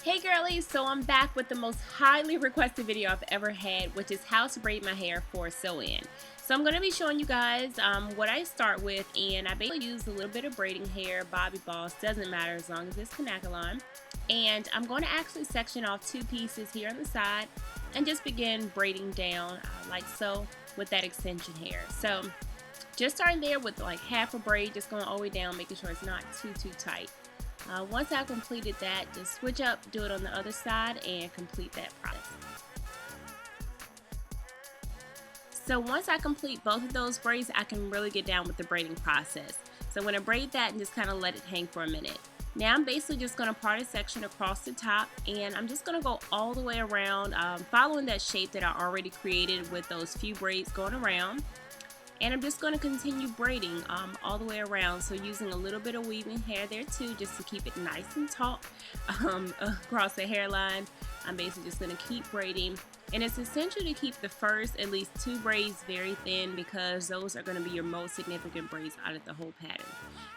Hey girlies, so I'm back with the most highly requested video I've ever had, which is how to braid my hair for a sew-in. So I'm going to be showing you guys what I start with, and I basically use a little bit of braiding hair, bobby balls, doesn't matter as long as it's Kanakalan. And I'm going to actually section off two pieces here on the side and just begin braiding down like so with that extension hair. So just starting there with like half a braid, just going all the way down, making sure it's not too tight. Once I've completed that, just switch up, do it on the other side, and complete that process. So once I complete both of those braids, I can really get down with the braiding process. So I'm going to braid that and just kind of let it hang for a minute. Now I'm basically just going to part a section across the top, and I'm just going to go all the way around, following that shape that I already created with those few braids going around. And I'm just going to continue braiding all the way around, so using a little bit of weaving hair there too, just to keep it nice and taut across the hairline. I'm basically just going to keep braiding, and it's essential to keep the first at least two braids very thin, because those are going to be your most significant braids out of the whole pattern.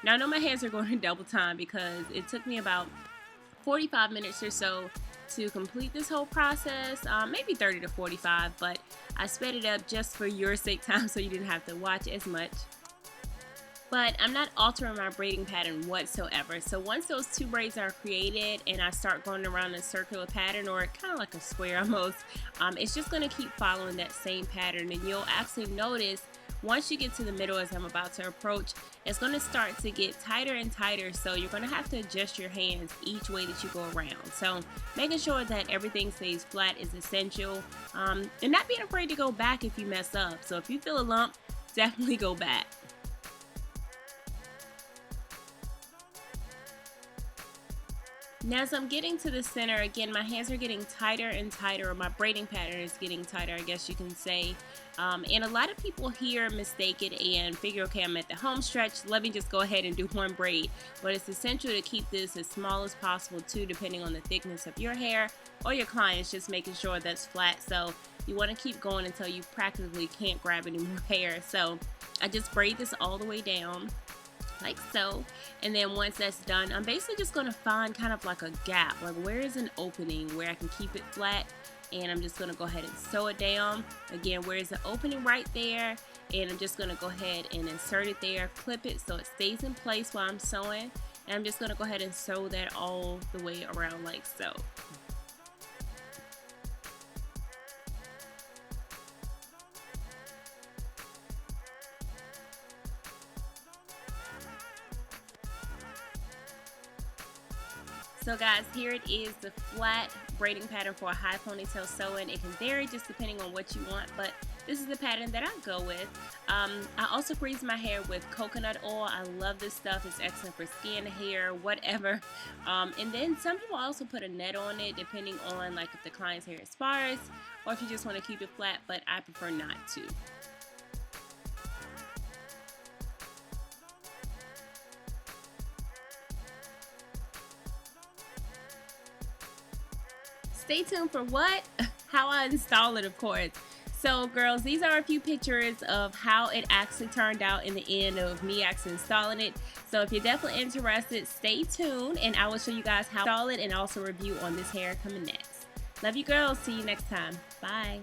Now I know my hands are going to double time because it took me about 45 minutes or so to complete this whole process, maybe 30 to 45, but I sped it up just for your sake time so you didn't have to watch as much. But I'm not altering my braiding pattern whatsoever. So once those two braids are created and I start going around a circular pattern, or kind of like a square almost, it's just going to keep following that same pattern, and you'll actually notice once you get to the middle, as I'm about to approach, it's going to start to get tighter and tighter, so you're going to have to adjust your hands each way that you go around. So making sure that everything stays flat is essential, and not being afraid to go back if you mess up. So if you feel a lump, definitely go back. Now as I'm getting to the center, again, my hands are getting tighter and tighter, or my braiding pattern is getting tighter, I guess you can say. And a lot of people here mistake it and figure, okay, I'm at the home stretch, let me just go ahead and do one braid. But it's essential to keep this as small as possible too, depending on the thickness of your hair or your client's, just making sure that's flat. So you want to keep going until you practically can't grab any more hair. So I just braid this all the way down, like so, and then once that's done, I'm basically just going to find kind of like a gap, like where is an opening where I can keep it flat, and I'm just going to go ahead and sew it down. Again, where is the opening? Right there. And I'm just going to go ahead and insert it there, clip it so it stays in place while I'm sewing, and I'm just going to go ahead and sew that all the way around like so. So guys, here it is, the flat braiding pattern for a high ponytail sew-in. It can vary just depending on what you want, but this is the pattern that I go with. I also grease my hair with coconut oil. I love this stuff. It's excellent for skin, hair, whatever. And then some people also put a net on it, depending on like if the client's hair is sparse or if you just want to keep it flat, but I prefer not to. Stay tuned for what? How I install it, of course. So girls, these are a few pictures of how it actually turned out in the end of me actually installing it. So if you're definitely interested, stay tuned and I will show you guys how to install it and also review on this hair coming next. Love you girls. See you next time. Bye.